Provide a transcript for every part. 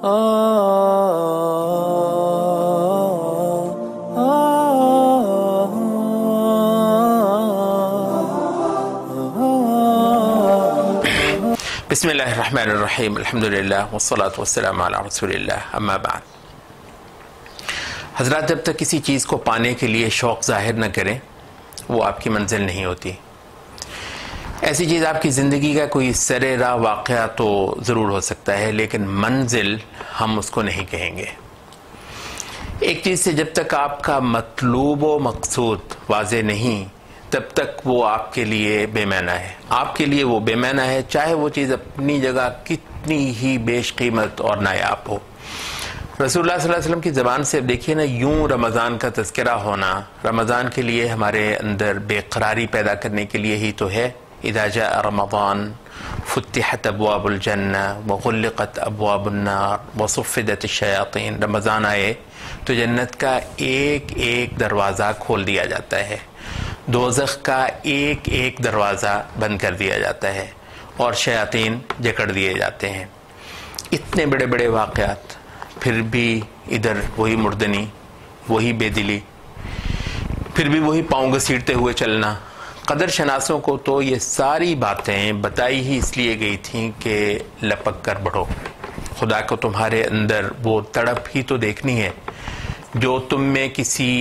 بسم اللہ الرحمن الرحیم الحمدللہ والصلاة والسلام علی رسول اللہ اما بعد. حضرات، جب تک کسی چیز کو پانے کے لیے شوق ظاہر نہ کریں وہ آپ کی منزل نہیں ہوتی. ایسی چیز آپ کی زندگی کا کوئی سر راہ واقعہ تو ضرور ہو سکتا ہے، لیکن منزل ہم اس کو نہیں کہیں گے. ایک چیز سے جب تک آپ کا مطلوب و مقصود واضح نہیں تب تک وہ آپ کے لیے بے معنی ہے. آپ کے لیے وہ بے معنی ہے چاہے وہ چیز اپنی جگہ کتنی ہی بیش قیمت اور نایاب ہو. رسول اللہ صلی اللہ علیہ وسلم کی زبان سے دیکھیے نا، یوں رمضان کا تذکرہ ہونا رمضان کے لیے ہمارے اندر بے قراری پیدا کرنے کے لیے ہی تو ہے. اذا جاء رمضان فتحت ابواب الجنہ وغلقت ابواب النار وصفدت الشیاطین. رمضان آئے تو جنت کا ایک ایک دروازہ کھول دیا جاتا ہے، دوزخ کا ایک ایک دروازہ بند کر دیا جاتا ہے اور شیاطین جکڑ دیے جاتے ہیں. اتنے بڑے بڑے واقعات، پھر بھی ادھر وہی مردنی، وہی بے دلی، پھر بھی وہی پاؤں گھسیٹتے ہوئے چلنا. قدر شناسوں کو تو یہ ساری باتیں بتائی ہی اس لیے گئی تھیں کہ لپک کر بڑھو. خدا کو تمہارے اندر وہ تڑپ ہی تو دیکھنی ہے جو تم میں کسی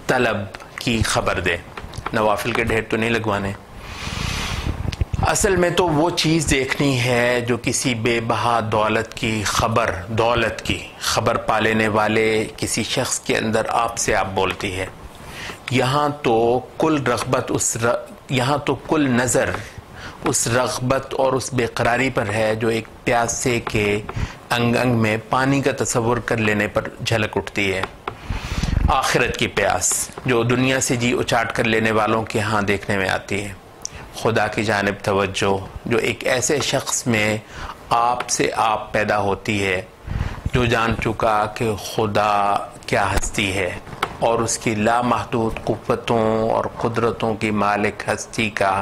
طلب کی خبر دے. نوافل کے ڈھیر تو نہیں لگوانے، اصل میں تو وہ چیز دیکھنی ہے جو کسی بے بہا دولت کی خبر پا لینے والے کسی شخص کے اندر آپ سے آپ بولتی ہے. یہاں تو کل نظر اس رغبت اور اس بے قراری پر ہے جو ایک پیاسے کے انگ انگ میں پانی کا تصور کر لینے پر جھلک اٹھتی ہے. آخرت کی پیاس جو دنیا سے جی اچاٹ کر لینے والوں کے ہاں دیکھنے میں آتی ہے. خدا کی جانب توجہ جو ایک ایسے شخص میں آپ سے آپ پیدا ہوتی ہے جو جان چکا کہ خدا کیا ہستی ہے اور اس کی لامحدود قوتوں اور قدرتوں کی مالک ہستی کا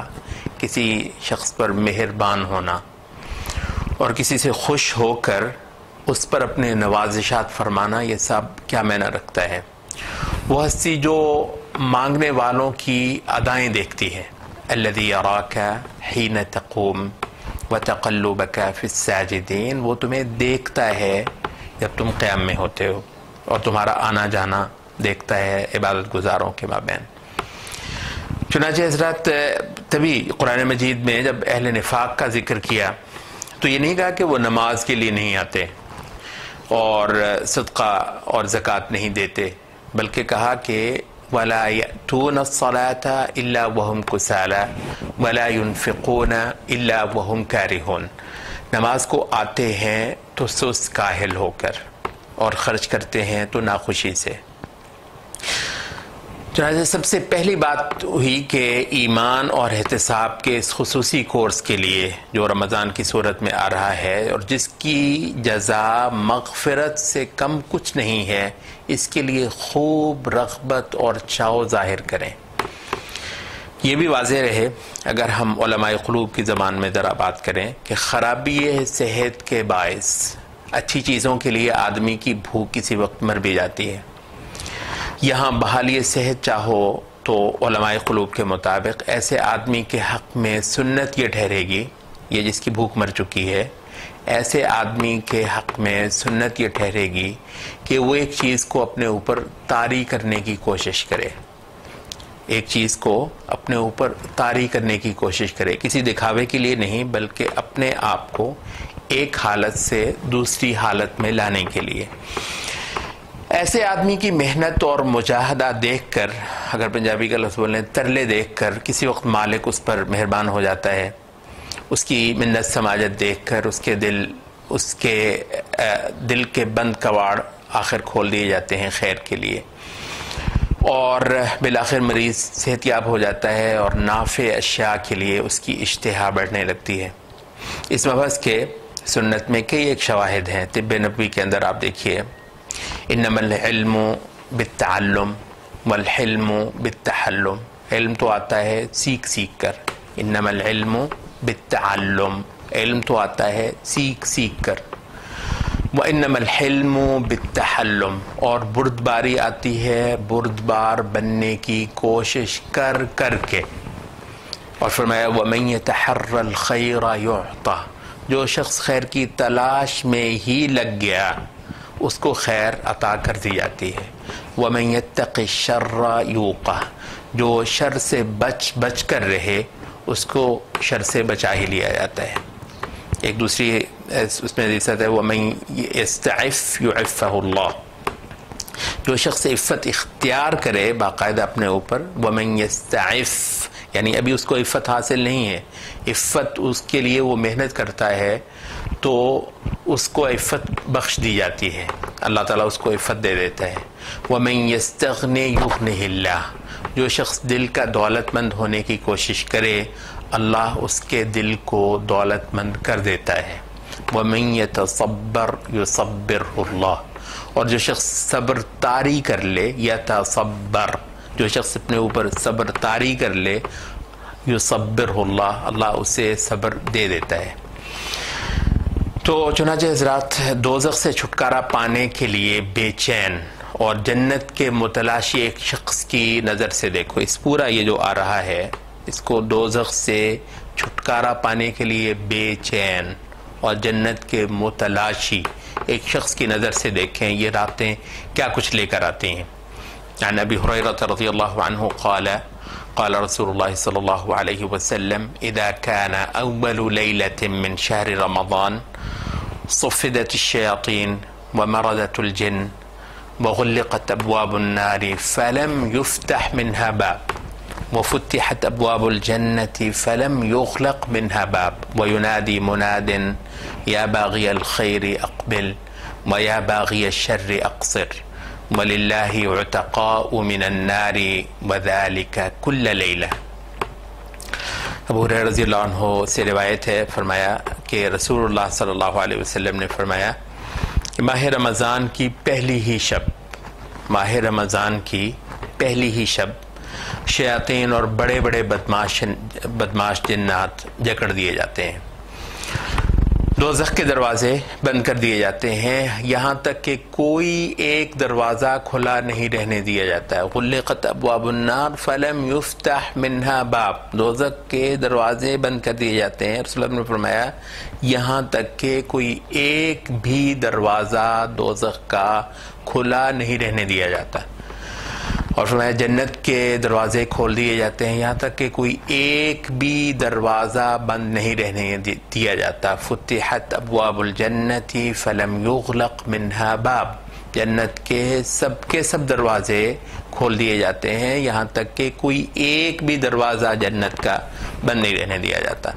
کسی شخص پر مہربان ہونا اور کسی سے خوش ہو کر اس پر اپنے نوازشات فرمانا، یہ سب کیا معنی رکھتا ہے. وہ ہستی جو مانگنے والوں کی ادائیں دیکھتی ہے. الذی یراک حین تقوم وتقلبک فی الساجدین. وہ تمہیں دیکھتا ہے جب تم قیام میں ہوتے ہو اور تمہارا آنا جانا دیکھتا ہے عبادت گزاروں کے مابین. چنانچہ حضرات، تبھی قرآن مجید میں جب اہل نفاق کا ذکر کیا تو یہ نہیں کہا کہ وہ نماز کے لیے نہیں آتے اور صدقہ اور زکوٰۃ نہیں دیتے، بلکہ کہا کہ وَلَا يَأْتُونَ الصَّلَاةَ إِلَّا وَهُمْ كُسَالَىٰ وَلَا يُنْفِقُونَ إِلَّا وَهُمْ كَارِهُونَ. نماز کو آتے ہیں تو سست کاہل ہو کر اور خرچ کرتے ہیں تو ناخوشی سے. چنانچہ سب سے پہلی بات ہوئی کہ ایمان اور احتساب کے اس خصوصی کورس کے لیے جو رمضان کی صورت میں آ رہا ہے اور جس کی جزا مغفرت سے کم کچھ نہیں ہے، اس کے لیے خوب رغبت اور چاؤ ظاہر کریں. یہ بھی واضح رہے اگر ہم علماء قلوب کی زبان میں ذرا بات کریں کہ خرابی صحت کے باعث اچھی چیزوں کے لیے آدمی کی بھوک کسی وقت مر بھی جاتی ہے. یہاں بحالی صحت چاہو تو علماء قلوب کے مطابق ایسے آدمی کے حق میں سنت یہ ٹھہرے گی، یہ جس کی بھوک مر چکی ہے، ایسے آدمی کے حق میں سنت یہ ٹھہرے گی کہ وہ ایک چیز کو اپنے اوپر طاری کرنے کی کوشش کرے. ایک چیز کو اپنے اوپر طاری کرنے کی کوشش کرے، کسی دکھاوے کے لیے نہیں بلکہ اپنے آپ کو ایک حالت سے دوسری حالت میں لانے کے لیے. ایسے آدمی کی محنت اور مجاہدہ دیکھ کر، اگر پنجابی کا لفظ بولیں ترلے دیکھ کر، کسی وقت مالک اس پر مہربان ہو جاتا ہے. اس کی منت سماجت دیکھ کر اس کے دل کے بند کواڑ آخر کھول دیے جاتے ہیں خیر کے لیے، اور بالآخر مریض صحت یاب ہو جاتا ہے اور نافع اشیاء کے لیے اس کی اشتہا بڑھنے لگتی ہے. اس مبحث کے سنت میں کئی ایک شواہد ہیں. طب نبوی کے اندر آپ دیکھیے، انما العلم بالتعلم والحلم بالتحلم. علم تو آتا ہے سیکھ سیکھ کر. انما العلم بالتعلم. علم تو آتا ہے سیکھ سیکھ کر. وَإِنَّمَا الْحِلْمُ بِالتَّحَلُّمِ، اور بردباری آتی ہے بردبار بننے کی کوشش کر کر کے. اور فرمایا وَمَن يَتَحَرَّ الْخَيْرَ يُعْطَى، جو شخص خیر کی تلاش میں ہی لگ گیا اس کو خیر عطا کر دی جاتی ہے. وَمَن يَتَّقِ الشَّرَّ يُوقَى، جو شر سے بچ کر رہے اس کو شر سے بچا ہی لیا جاتا ہے. ایک دوسری اس میں حدیث ہے وَمَن يَسْتَعِفْ يُعِفَّهُ اللَّهُ، جو شخص عفت اختیار کرے باقاعدہ اپنے اوپر. وَمَن يَسْتَعِفْ یعنی ابھی اس کو عفت حاصل نہیں ہے، عفت اس کے لیے وہ محنت کرتا ہے تو اس کو عفت بخش دی جاتی ہے، اللہ تعالیٰ اس کو عفت دے دیتا ہے. وَمَن يَسْتَغْنِ يُغْنِهِ اللَّهُ، جو شخص دل کا دولت مند ہونے کی کوشش کرے اللہ اس کے دل کو دولت مند کر دیتا ہے. وَمَن يَتَصَبَّرْ يُصَبِّرْهُ اللَّهُ، اور جو شخص صبر طاری کر لے، یتصبر، جو شخص اپنے اوپر صبر طاری کر لے، یصبرہ اللہ، اللہ اسے صبر دے دیتا ہے. تو چنانچہ حضرات دوزخ سے چھٹکارا پانے کے لیے بے چین اور جنت کے متلاشی ایک شخص کی نظر سے دیکھو، اس پورا یہ جو آ رہا ہے اس کو دوزخ سے چھٹکارا پانے کے لیے بے چین اور جنت کے متلاشی ایک شخص کی نظر سے دیکھیں یہ راتیں کیا کچھ لے کر آتی ہیں. عن ابی ہریرہ رضی اللہ عنہ قال قال رسول اللہ صلی اللہ علیہ وسلم اذا كان اول ليلة من شهر رمضان صفدت الشياطين ومردت الجن وغلقت ابواب النار فلم يفتح منها باب وفتحت ابواب الجنة فلم يغلق منها باب وينادي مناد يا باغي الخير اقبل ويا باغي الشر اقصر وَلِلَّهِ عُتَقَاءُ مِنَ النَّارِ وَذَلِكَ كُلَّ لَيْلَةٍ. ابو ہریرہ رضی اللہ عنہ سے روایت ہے، فرمایا کہ رسول اللہ صلی اللہ علیہ وسلم نے فرمایا کہ ماہ رمضان کی پہلی ہی شب، ماہ رمضان کی پہلی ہی شب شیاطین اور بڑے بڑے بدماش جنات جکڑ دیے جاتے ہیں، دوزخ کے دروازے بند کر دیے جاتے ہیں، یہاں تک کہ کوئی ایک دروازہ کھلا نہیں رہنے دیا جاتا ہے. غلقت ابواب النار فلم یفتح منها باب، دوزخ کے دروازے بند کر دیے جاتے ہیں. رسول اللہ نے فرمایا یہاں تک کہ کوئی ایک بھی دروازہ دوزخ کا کھلا نہیں رہنے دیا جاتا. اور فرمایا جنت کے دروازے کھول دیے جاتے ہیں یہاں تک کہ کوئی ایک بھی دروازہ بند نہیں رہنے دیا جاتا. فتحت ابواب الجنت فلم یغلق منها باب، جنت کے سب دروازے کھول دیے جاتے ہیں یہاں تک کہ کوئی ایک بھی دروازہ جنت کا بند نہیں رہنے دیا جاتا.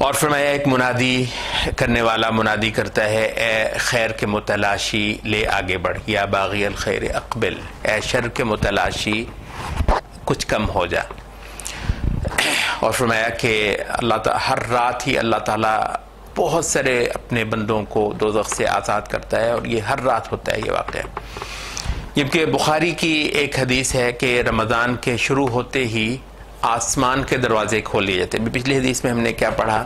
اور فرمایا ایک منادی کرنے والا منادی کرتا ہے اے خیر کے متلاشی لے آگے بڑھ، یا باغی الخیر اقبل، اے شر کے متلاشی کچھ کم ہو جا. اور فرمایا کہ ہر رات ہی اللہ تعالیٰ بہت سارے اپنے بندوں کو دوزخ سے آزاد کرتا ہے، اور یہ ہر رات ہوتا ہے یہ واقعہ. جبکہ بخاری کی ایک حدیث ہے کہ رمضان کے شروع ہوتے ہی آسمان کے دروازے کھول لیے جاتے ہیں. پچھلی حدیث میں ہم نے کیا پڑھا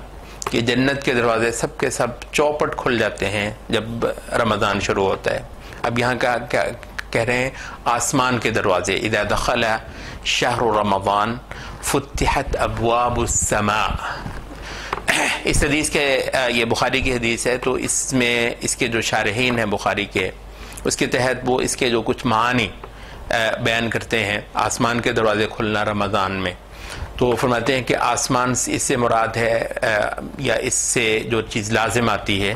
کہ جنت کے دروازے سب کے سب چوپٹ کھل جاتے ہیں جب رمضان شروع ہوتا ہے. اب یہاں کا کیا کہہ رہے ہیں آسمان کے دروازے اذا دخل شہر رمضان فتحت ابواب السماء. اس حدیث کے یہ بخاری کی حدیث ہے، تو اس میں اس کے جو شارحین ہیں بخاری کے اس کے تحت وہ اس کے جو کچھ معانی بیان کرتے ہیں آسمان کے دروازے کھلنا رمضان میں. تو فرماتے ہیں کہ آسمان اس سے مراد ہے یا اس سے جو چیز لازم آتی ہے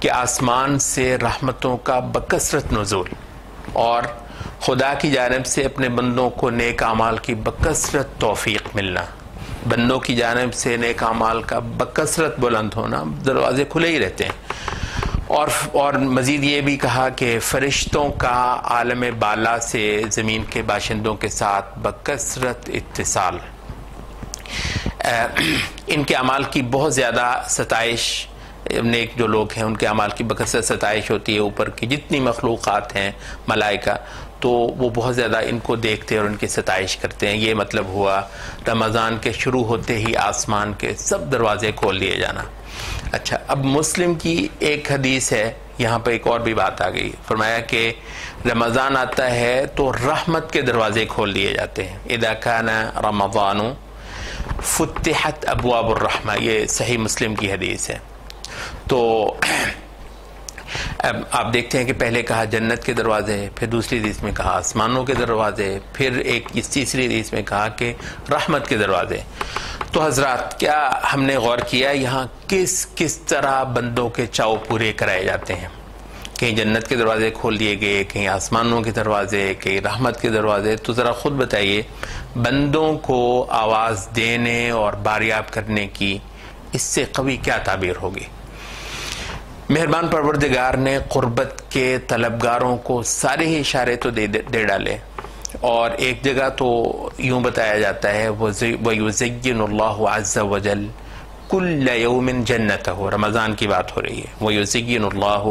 کہ آسمان سے رحمتوں کا بکثرت نزول اور خدا کی جانب سے اپنے بندوں کو نیک اعمال کی بکثرت توفیق ملنا، بندوں کی جانب سے نیک اعمال کا بکثرت بلند ہونا، دروازے کھلے ہی رہتے ہیں. اور مزید یہ بھی کہا کہ فرشتوں کا عالم بالا سے زمین کے باشندوں کے ساتھ بکثرت اتصال، ان کے اعمال کی بہت زیادہ ستائش، نیک جو لوگ ہیں ان کے اعمال کی بکثرت ستائش ہوتی ہے. اوپر کی جتنی مخلوقات ہیں ملائکہ تو وہ بہت زیادہ ان کو دیکھتے اور ان کی ستائش کرتے ہیں. یہ مطلب ہوا رمضان کے شروع ہوتے ہی آسمان کے سب دروازے کھول دیے جانا. اچھا، اب مسلم کی ایک حدیث ہے، یہاں پہ ایک اور بھی بات آ گئی. فرمایا کہ رمضان آتا ہے تو رحمت کے دروازے کھول دیے جاتے ہیں. اذا کان رمضان فتحت ابواب الرحمہ، یہ صحیح مسلم کی حدیث ہے. تو اب آپ دیکھتے ہیں کہ پہلے کہا جنت کے دروازے، پھر دوسری حدیث میں کہا آسمانوں کے دروازے، پھر ایک تیسری حدیث میں کہا کہ رحمت کے دروازے. تو حضرات کیا ہم نے غور کیا یہاں کس طرح بندوں کے چاؤ پورے کرائے جاتے ہیں؟ کہیں جنت کے دروازے کھول دیے گئے، کہیں آسمانوں کے دروازے، کہیں رحمت کے دروازے. تو ذرا خود بتائیے بندوں کو آواز دینے اور باریاب کرنے کی اس سے قوی کیا تعبیر ہوگی؟ مہربان پروردگار نے قربت کے طلبگاروں کو سارے ہی اشارے تو دے ڈالے، اور ایک جگہ تو یوں بتایا جاتا ہے وَيُزَيِّنُ اللَّهُ عَزَّ وَجَلَّ كُلَّ يَوْمٍ جَنَّتَهُ. رمضان کی بات ہو رہی ہے. وَيُزَيِّنُ اللَّهُ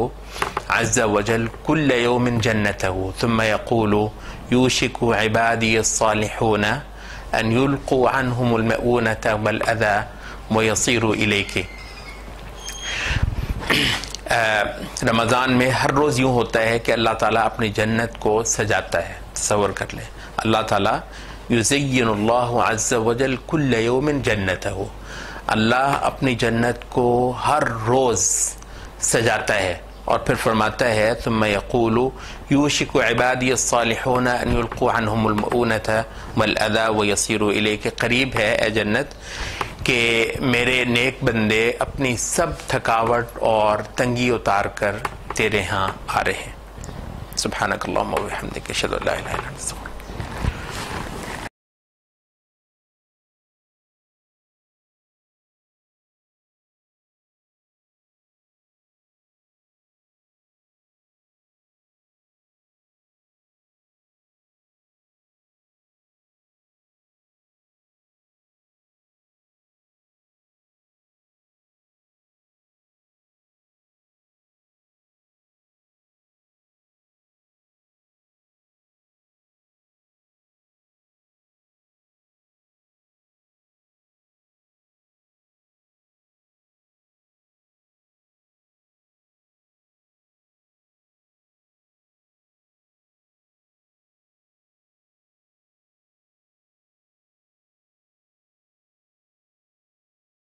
عَزَّ وَجَلَّ كُلَّ يَوْمٍ جَنَّتَهُ ثُمَّ يَقُولُ يُوشِكُ عِبَادِيَ الصَّالِحُونَ أَنْ يُلْقُوا عَنْهُمُ الْمَؤُونَةَ وَالْأَذَى وَيَصِيرُوا إِلَيْكِ. رمضان میں ہر روز یوں ہوتا ہے کہ اللہ تعالیٰ اپنی جنت کو سجاتا ہے. تصور کر لیں، اللہ تعالیٰ یزین اللہ عز وجل کل یوم جنتہ، اللہ اپنی جنت کو ہر روز سجاتا ہے اور پھر فرماتا ہے ثم یقول یوشک عبادی الصالحون ان یلقوا عنہم المؤونة والاذى ویصیروا الیک. قریب ہے اے جنت کہ میرے نیک بندے اپنی سب تھکاوٹ اور تنگی اتار کر تیرے ہاں آ رہے ہیں. سبحانک اللہم و بحمدک اشہد ان لا الہ الا انت.